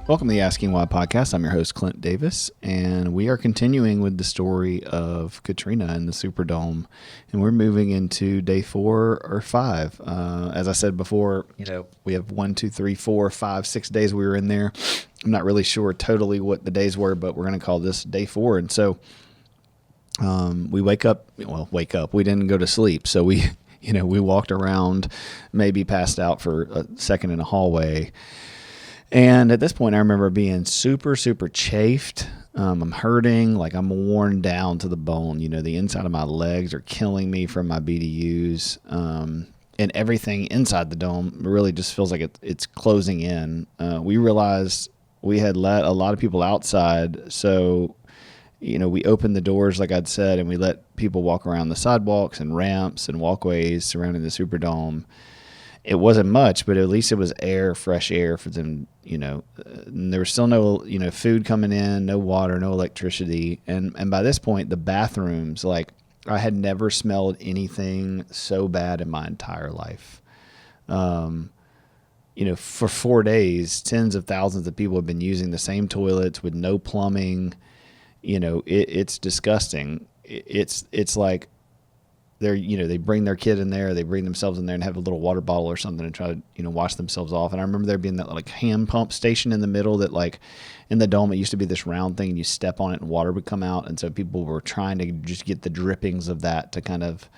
Welcome to the Asking Why podcast. I'm your host, Clint Davis, and we are continuing with the story of Katrina and the Superdome, and we're moving into day 4 or 5. As I said before, we have 1, 2, 3, 4, 5, 6 days we were in there. I'm not really sure totally what the days were, but we're going to call this day 4. And so we wake up. We didn't go to sleep, so we walked around, maybe passed out for a second in a hallway. And at this point, I remember being super, super chafed. I'm hurting, like I'm worn down to the bone. The inside of my legs are killing me from my BDUs. And everything inside the dome really just feels like it's closing in. We realized we had let a lot of people outside. So, we opened the doors, like I'd said, and we let people walk around the sidewalks and ramps and walkways surrounding the Superdome. It wasn't much, but at least it was fresh air for them, and there was still no, food coming in, no water, no electricity. And by this point, the bathrooms, like I had never smelled anything so bad in my entire life. For 4 days, tens of thousands of people have been using the same toilets with no plumbing. It's disgusting. It's like, they bring their kid in there, they bring themselves in there and have a little water bottle or something and try to, wash themselves off. And I remember there being that like hand pump station in the middle that like in the dome, it used to be this round thing and you step on it and water would come out. And so people were trying to just get the drippings of that to kind of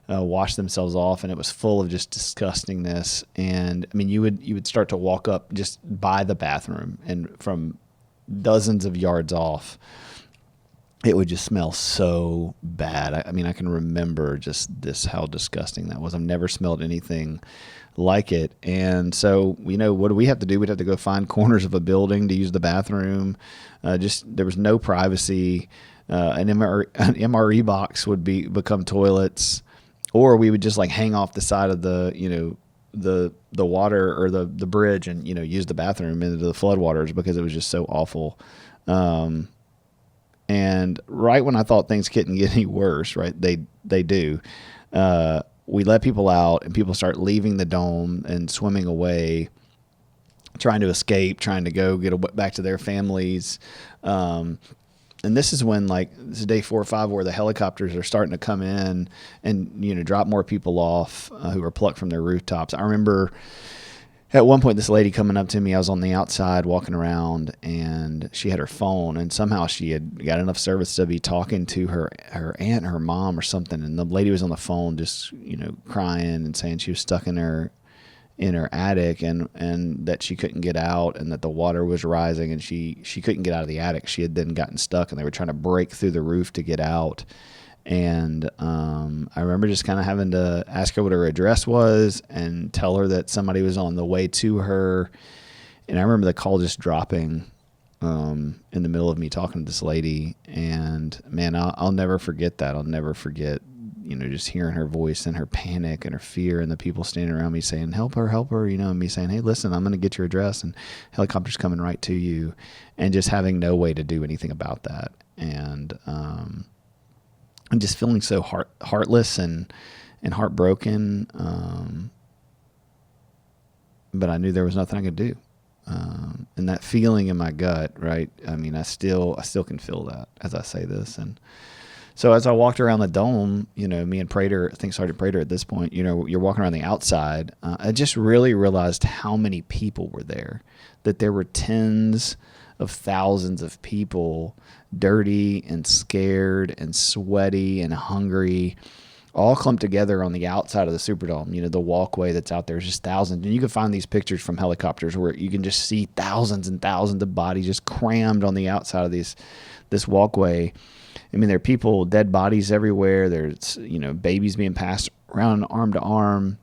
wash themselves off. And it was full of just disgustingness. And I mean, you would start to walk up just by the bathroom and from dozens of yards off, it would just smell so bad. I can remember just how disgusting that was. I've never smelled anything like it. And so, what do we have to do? We'd have to go find corners of a building to use the bathroom. There was no privacy. An MRE box would become toilets, or we would just like hang off the side of the water or the bridge and, use the bathroom into the floodwaters because it was just so awful. And right when I thought things couldn't get any worse, right, they do. We let people out, and people start leaving the dome and swimming away, trying to escape, trying to go get back to their families. And this is when, this is day 4 or 5, where the helicopters are starting to come in and drop more people off who are plucked from their rooftops. I remember at one point, this lady coming up to me, I was on the outside walking around, and she had her phone, and somehow she had got enough service to be talking to her aunt or her mom or something. And the lady was on the phone just, crying and saying she was stuck in her attic and that she couldn't get out and that the water was rising and she couldn't get out of the attic. She had then gotten stuck and they were trying to break through the roof to get out. And I remember just kind of having to ask her what her address was and tell her that somebody was on the way to her. And I remember the call just dropping in the middle of me talking to this lady. And, man, I'll never forget that. I'll never forget, just hearing her voice and her panic and her fear and the people standing around me saying, help her, and me saying, hey, listen, I'm going to get your address, and helicopter's coming right to you, and just having no way to do anything about that. And I'm just feeling so heartless and heartbroken. But I knew there was nothing I could do. And that feeling in my gut, right? I mean, I still can feel that as I say this. And so as I walked around the dome, me and Prater, I think Sergeant Prater at this point, you're walking around the outside. I just really realized how many people were there, that there were tens of thousands of people, dirty and scared and sweaty and hungry, all clumped together on the outside of the Superdome. The walkway that's out there is just thousands. And you can find these pictures from helicopters where you can just see thousands and thousands of bodies just crammed on the outside of this walkway. I mean, there are people, dead bodies everywhere. There's, babies being passed around arm to arm.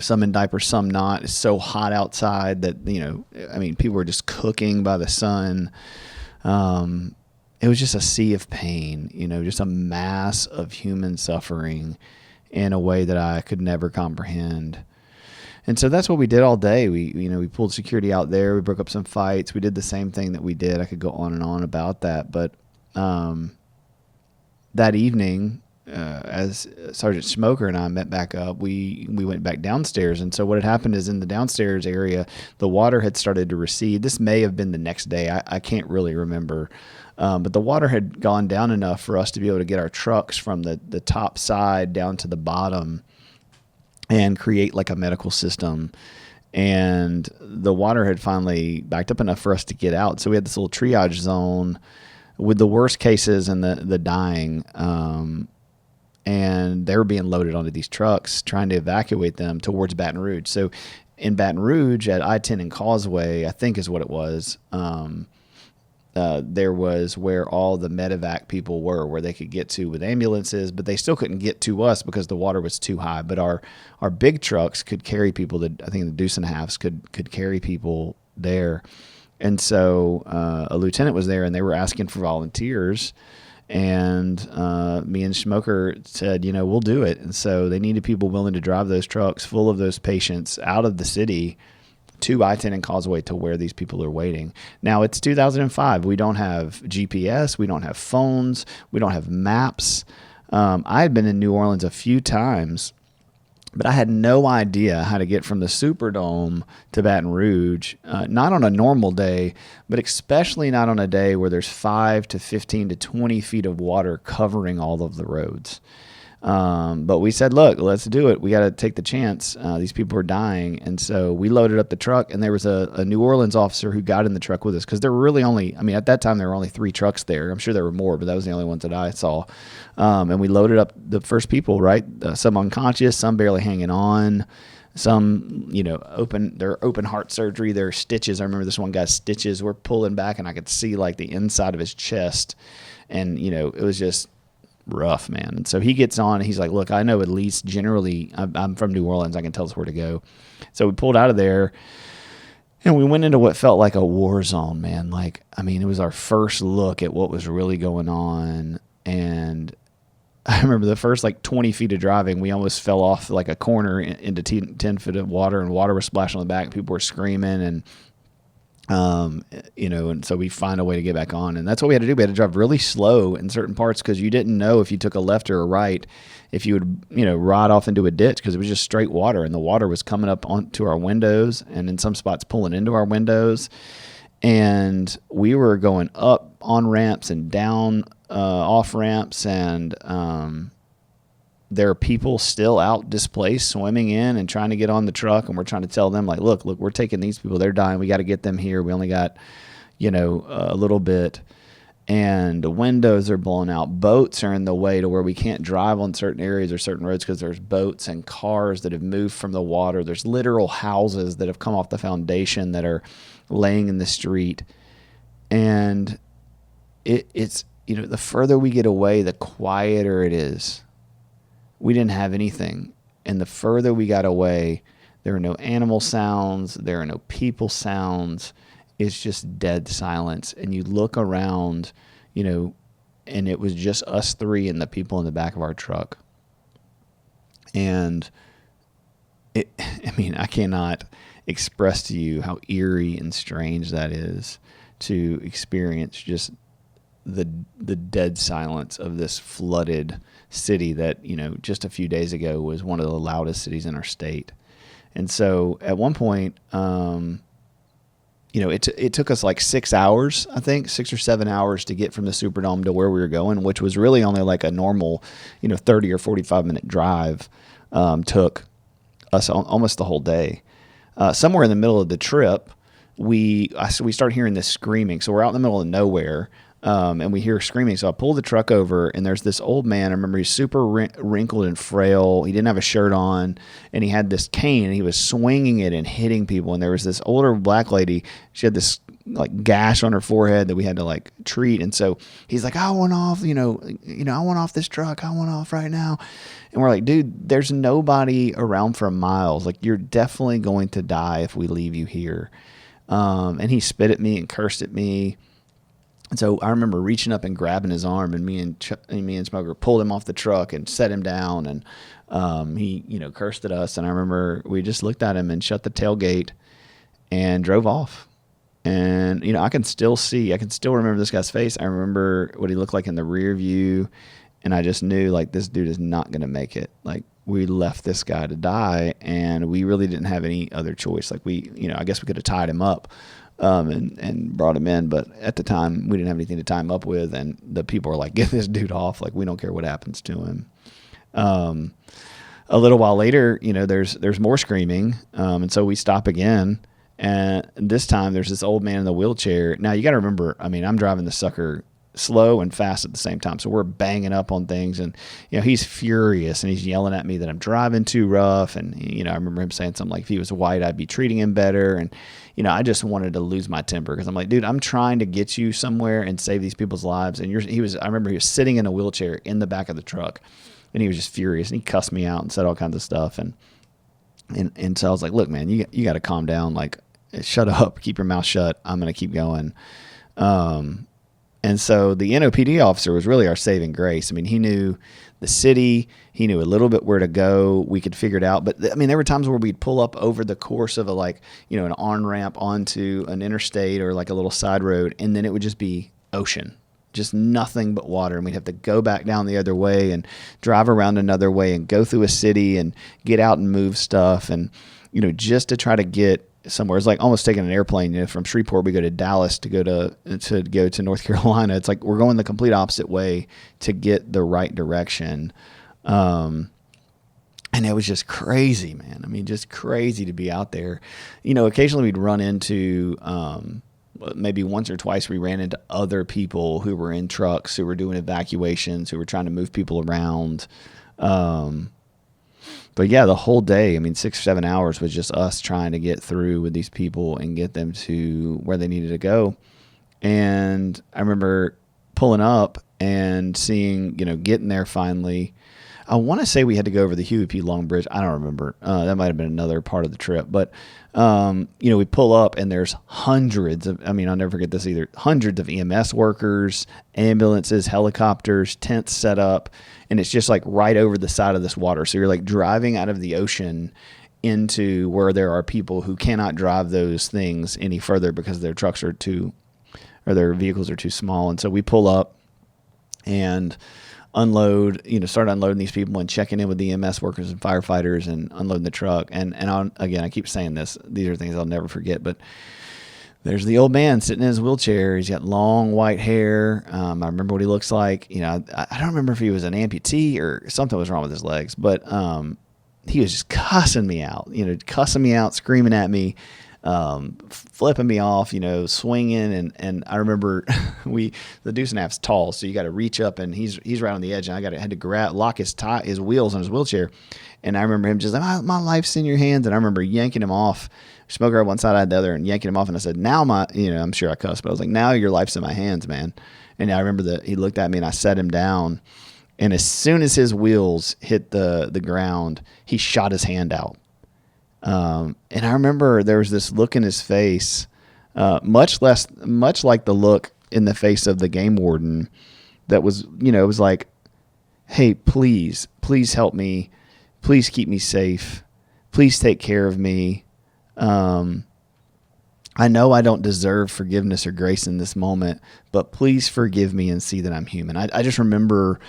Some in diapers, some not. It's so hot outside that, people were just cooking by the sun. It was just a sea of pain, just a mass of human suffering in a way that I could never comprehend. And so that's what we did all day. We pulled security out there. We broke up some fights. We did the same thing that we did. I could go on and on about that. But that evening, as Sergeant Smoker and I met back up, we went back downstairs. And so what had happened is in the downstairs area, the water had started to recede. This may have been the next day. I can't really remember. But the water had gone down enough for us to be able to get our trucks from the top side down to the bottom and create like a medical system. And the water had finally backed up enough for us to get out. So we had this little triage zone with the worst cases and the dying. And they were being loaded onto these trucks, trying to evacuate them towards Baton Rouge. So in Baton Rouge at I-10 and Causeway, I think is what it was, there was where all the medevac people were, where they could get to with ambulances, but they still couldn't get to us because the water was too high. But our big trucks could carry people. I think the Deuce and a Halves could carry people there. And so a lieutenant was there, and they were asking for volunteers. And me and Smoker said, we'll do it. And so they needed people willing to drive those trucks full of those patients out of the city to I-10 and Causeway to where these people are waiting. Now, it's 2005. We don't have GPS. We don't have phones. We don't have maps. I had been in New Orleans a few times, but I had no idea how to get from the Superdome to Baton Rouge, not on a normal day, but especially not on a day where there's 5 to 15 to 20 feet of water covering all of the roads. But we said, look, let's do it. We got to take the chance. These people are dying. And so we loaded up the truck, and there was a New Orleans officer who got in the truck with us, because there were really only, at that time there were only 3 trucks there. I'm sure there were more, but that was the only ones that I saw. And we loaded up the first people, right? Some unconscious, some barely hanging on, some, their open heart surgery, their stitches. I remember this one guy's stitches were pulling back, and I could see like the inside of his chest. And, it was just rough, man. And so he gets on, and he's like, look, I know at least generally, I'm from New Orleans, I can tell us where to go. So we pulled out of there, and we went into what felt like a war zone, man. It was our first look at what was really going on. And I remember the first 20 feet of driving, we almost fell off like a corner into 10 feet of water, and water was splashing on the back. People were screaming, and and so we find a way to get back on. And that's what we had to do. We had to drive really slow in certain parts, because you didn't know if you took a left or a right, if you would, ride off into a ditch, because it was just straight water, and the water was coming up onto our windows, and in some spots pulling into our windows. And we were going up on ramps and down off ramps, and there are people still out displaced, swimming in and trying to get on the truck. And we're trying to tell them, look, we're taking these people. They're dying. We got to get them here. We only got, a little bit. And the windows are blown out. Boats are in the way to where we can't drive on certain areas or certain roads, because there's boats and cars that have moved from the water. There's literal houses that have come off the foundation that are laying in the street. And it's, the further we get away, the quieter it is. We didn't have anything. And the further we got away, there are no animal sounds. There are no people sounds. It's just dead silence. And you look around, and it was just us 3 and the people in the back of our truck. And I cannot express to you how eerie and strange that is, to experience just the dead silence of this flooded city that, just a few days ago was one of the loudest cities in our state. And so at one point, it took us 6 hours, I think 6 or 7 hours to get from the Superdome to where we were going, which was really only a normal, 30 or 45 minute drive, took us almost the whole day. Somewhere in the middle of the trip, we start hearing this screaming. So we're out in the middle of nowhere. And we hear screaming. So I pull the truck over, and there's this old man. I remember he's super wrinkled and frail. He didn't have a shirt on, and he had this cane, and he was swinging it and hitting people. And there was this older black lady. She had this gash on her forehead that we had to treat. And so he's like, I want off, I want off this truck. I want off right now. And we're like, dude, there's nobody around for miles. You're definitely going to die if we leave you here. And he spit at me and cursed at me. And so I remember reaching up and grabbing his arm, and me and Smoker pulled him off the truck and set him down. And he, cursed at us. And I remember we just looked at him and shut the tailgate and drove off. And I can still remember this guy's face. I remember what he looked like in the rear view, And I just knew, like, this dude is not going to make it. Like, we left this guy to die, and we really didn't have any other choice. Like, I guess we could have tied him up and brought him in, but at the time, we didn't have anything to tie him up with, and the people were like, get this dude off. Like, we don't care what happens to him. A little while later, there's more screaming, and so we stop again, and this time there's this old man in the wheelchair. Now, you got to remember, I mean, I'm driving the sucker slow and fast at the same time. So we're banging up on things, and he's furious, and he's yelling at me that I'm driving too rough. And I remember him saying something like, if he was white, I'd be treating him better. And I just wanted to lose my temper, because I'm like, dude, I'm trying to get you somewhere and save these people's lives. And I remember he was sitting in a wheelchair in the back of the truck, and he was just furious, and he cussed me out and said all kinds of stuff. And so I was like, look, man, you got to calm down. Like, shut up, keep your mouth shut. I'm going to keep going. And so the NOPD officer was really our saving grace. I mean, he knew the city. He knew a little bit where to go. We could figure it out. But, I mean, there were times where we'd pull up over the course of an on-ramp onto an interstate or like a little side road, and then it would just be ocean, just nothing but water. And we'd have to go back down the other way and drive around another way and go through a city and get out and move stuff. And, just to try to get somewhere. It's like almost taking an airplane. From Shreveport, we go to Dallas to go to North Carolina. It's like we're going the complete opposite way to get the right direction. And it was just crazy, man. I mean, just crazy to be out there. Occasionally we'd run into, maybe once or twice we ran into other people who were in trucks, who were doing evacuations, who were trying to move people around. But yeah, the whole day, 6 or 7 hours was just us trying to get through with these people and get them to where they needed to go. And I remember pulling up and seeing, getting there finally. I want to say we had to go over the Huey P. Long Bridge. I don't remember. That might have been another part of the trip. But, we pull up and there's hundreds of, I'll never forget this either, hundreds of EMS workers, ambulances, helicopters, tents set up. And it's just like right over the side of this water. So you're like driving out of the ocean into where there are people who cannot drive those things any further because their trucks are their vehicles are too small. And so we pull up and start unloading these people and checking in with the EMS workers and firefighters and unloading the truck. And I keep saying this, these are things I'll never forget, but there's the old man sitting in his wheelchair. He's got long white hair. I remember what he looks like. I don't remember if he was an amputee or something was wrong with his legs, but he was just cussing me out, screaming at me, flipping me off, swinging. And I remember the deuce and a half's tall, so you got to reach up, and he's right on the edge, and I had to lock his wheels on his wheelchair. And I remember him just like, my life's in your hands. And I remember yanking him off, smoker on one side, I had the other, and yanking him off. And I said, now I'm sure I cussed, but I was like, now your life's in my hands, man. And I remember that he looked at me and I set him down. And as soon as his wheels hit the ground, he shot his hand out. And I remember there was this look in his face, much like the look in the face of the game warden that was, it was like, hey, please help me. Please keep me safe. Please take care of me. I know I don't deserve forgiveness or grace in this moment, but please forgive me and see that I'm human. I just remember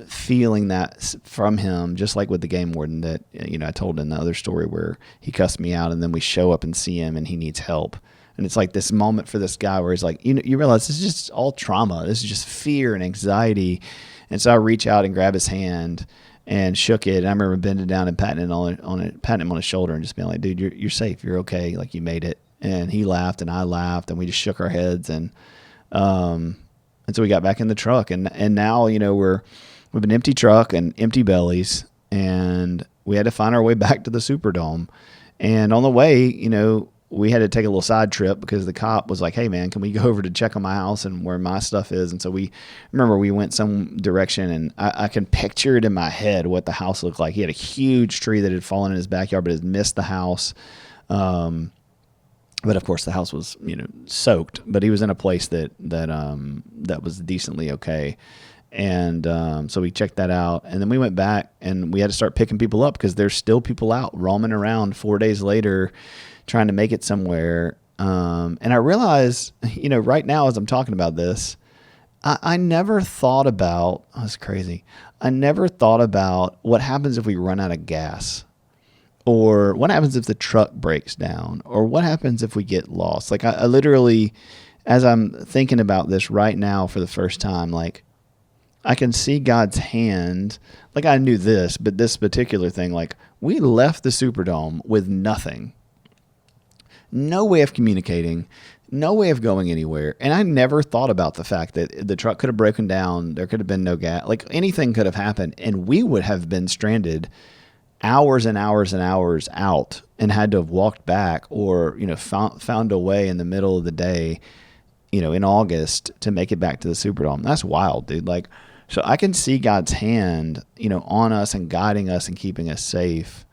feeling that from him, just like with the game warden that, I told in the other story where he cussed me out, and then we show up and see him and he needs help. And it's like this moment for this guy where he's like, you realize this is just all trauma. This is just fear and anxiety. And so I reach out and grab his hand and shook it. And I remember bending down and patting him on his shoulder and just being like, dude, you're safe. You're okay. Like, you made it. And he laughed and I laughed and we just shook our heads. And so we got back in the truck, and now, we've an empty truck and empty bellies, and we had to find our way back to the Superdome. And on the way, we had to take a little side trip because the cop was like, hey man, can we go over to check on my house and where my stuff is? And so we went some direction, and I can picture it in my head what the house looked like. He had a huge tree that had fallen in his backyard, but had missed the house. But of course the house was, soaked, but he was in a place that was decently okay. And so we checked that out, and then we went back and we had to start picking people up because there's still people out roaming around 4 days later trying to make it somewhere. And I realize, right now as I'm talking about this, I never thought about, oh, that's crazy. I never thought about what happens if we run out of gas, or what happens if the truck breaks down, or what happens if we get lost. Like I literally, as I'm thinking about this right now for the first time, like I can see God's hand. Like I knew this, but this particular thing, like we left the Superdome with nothing, no way of communicating, no way of going anywhere. And I never thought about the fact that the truck could have broken down. There could have been no gas. Like anything could have happened, and we would have been stranded hours and hours and hours out and had to have walked back, or, found a way in the middle of the day, in August to make it back to the Superdome. That's wild, dude. Like, so I can see God's hand, on us and guiding us and keeping us safe.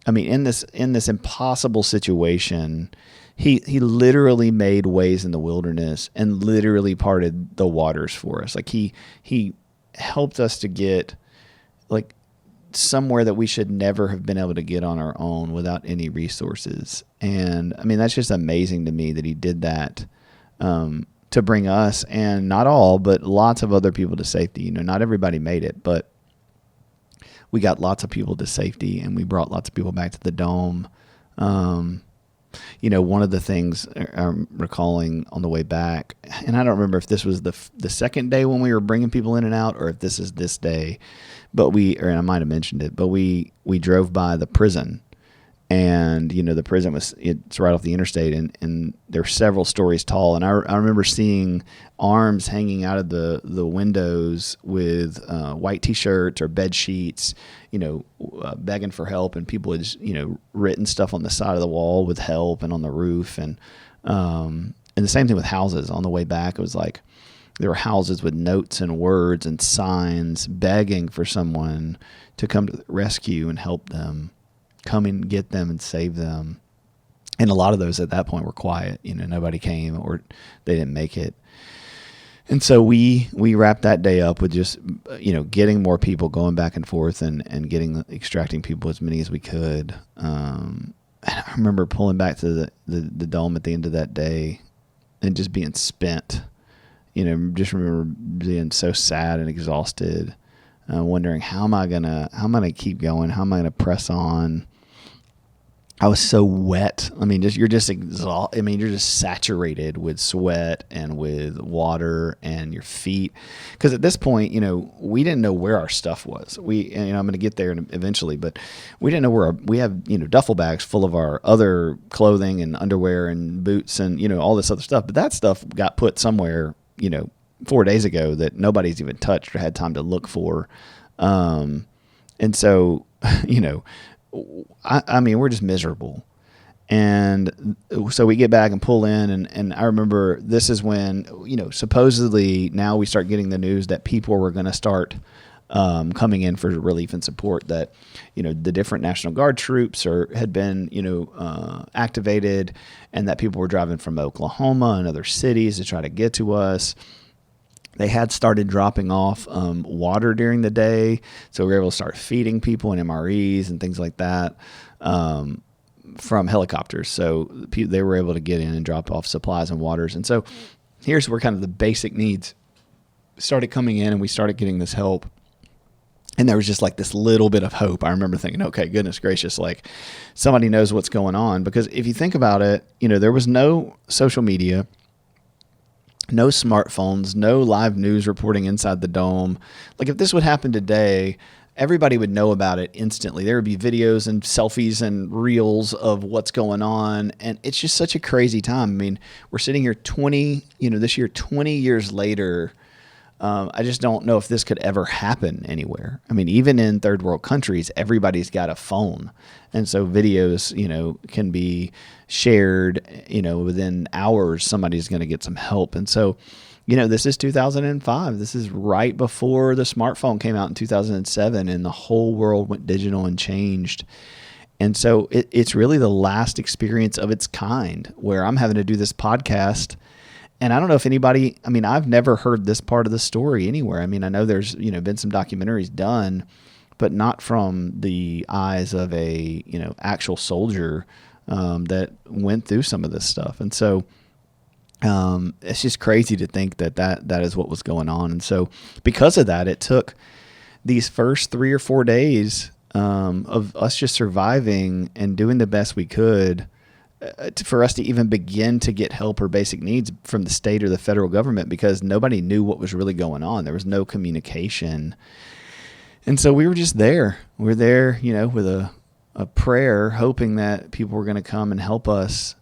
I mean, in this impossible situation, he literally made ways in the wilderness and literally parted the waters for us. Like he helped us to get like somewhere that we should never have been able to get on our own without any resources. And I mean, that's just amazing to me that he did that, to bring us, and not all, but lots of other people to safety. Not everybody made it, but we got lots of people to safety, and we brought lots of people back to the dome. One of the things I'm recalling on the way back, and I don't remember if this was the second day when we were bringing people in and out, or if this is this day, but and I might have mentioned it, but we drove by the prison, and the prison it's right off the interstate, and they're several stories tall, and I remember seeing arms hanging out of the windows with white t-shirts or bed sheets, begging for help, and people had written stuff on the side of the wall with help, and on the roof, and the same thing with houses. On the way back, it was like there were houses with notes and words and signs begging for someone to come to the rescue and help them, come and get them and save them. And a lot of those at that point were quiet. Nobody came, or they didn't make it. And so we wrapped that day up with just, getting more people, going back and forth, and extracting people, as many as we could. And I remember pulling back to the dome at the end of that day and just being spent. Just remember being so sad and exhausted, wondering how am I gonna keep going? How am I gonna press on? I was so wet. I mean, you're just exhausted. I mean, you're just saturated with sweat and with water and your feet. Because at this point, we didn't know where our stuff was. I'm going to get there eventually, but we didn't know where we have, duffel bags full of our other clothing and underwear and boots and, all this other stuff. But that stuff got put somewhere, 4 days ago that nobody's even touched or had time to look for. And so, I mean, we're just miserable. And so we get back and pull in, and I remember this is when, supposedly now we start getting the news that people were going to start coming in for relief and support, that, the different National Guard troops had been, activated, and that people were driving from Oklahoma and other cities to try to get to us. They had started dropping off water during the day, so we were able to start feeding people in MREs and things like that from helicopters. So they were able to get in and drop off supplies and waters. And so here's where kind of the basic needs started coming in, and we started getting this help. And there was just like this little bit of hope. I remember thinking, okay, goodness gracious, like somebody knows what's going on. Because if you think about it, there was no social media, no smartphones, no live news reporting inside the dome. Like if this would happen today, everybody would know about it instantly. There would be videos and selfies and reels of what's going on. And it's just such a crazy time. I mean, we're sitting here 20 years later. I just don't know if this could ever happen anywhere. I mean, even in third world countries, everybody's got a phone. And so videos, can be shared, within hours, somebody's going to get some help. And so, this is 2005. This is right before the smartphone came out in 2007, and the whole world went digital and changed. And so it's really the last experience of its kind where I'm having to do this podcast. And I don't know if anybody, I mean, I've never heard this part of the story anywhere. I mean, I know there's, been some documentaries done, but not from the eyes of a, actual soldier that went through some of this stuff. And so It's just crazy to think that is what was going on. And so because of that, it took these first 3 or 4 days of us just surviving and doing the best we could for us to even begin to get help or basic needs from the state or the federal government, because nobody knew what was really going on. There was no communication. And so we were just there. We're there, with a prayer, hoping that people were going to come and help us.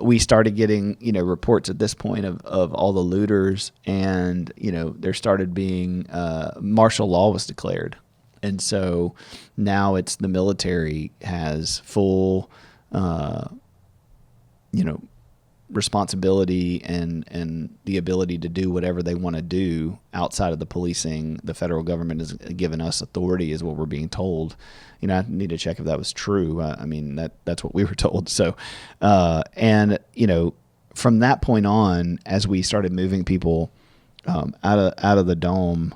We started getting, reports at this point of all the looters, and, there started being, martial law was declared. And so now it's the military has full, responsibility and the ability to do whatever they want to do outside of the policing. The federal government has given us authority, is what we're being told. I need to check if that was true. That's what we were told. So, from that point on, as we started moving people out of the dome,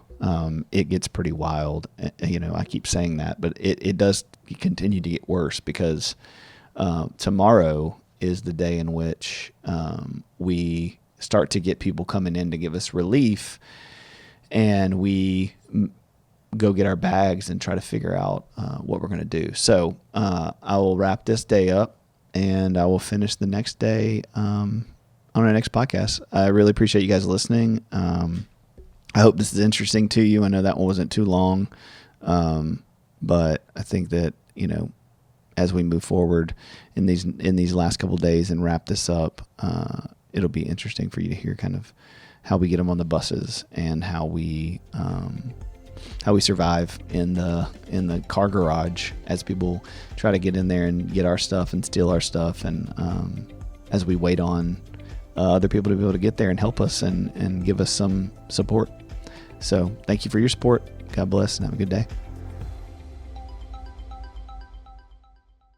it gets pretty wild. I keep saying that, but it does continue to get worse, because tomorrow is the day in which we start to get people coming in to give us relief, and we go get our bags and try to figure out what we're going to do. So I will wrap this day up, and I will finish the next day on our next podcast. I really appreciate you guys listening. I hope this is interesting to you. I know that one wasn't too long, but I think that, as we move forward in these last couple of days and wrap this up, it'll be interesting for you to hear kind of how we get them on the buses and how we survive in the car garage as people try to get in there and get our stuff and steal our stuff, and as we wait on other people to be able to get there and help us and give us some support. So thank you for your support. God bless, and have a good day.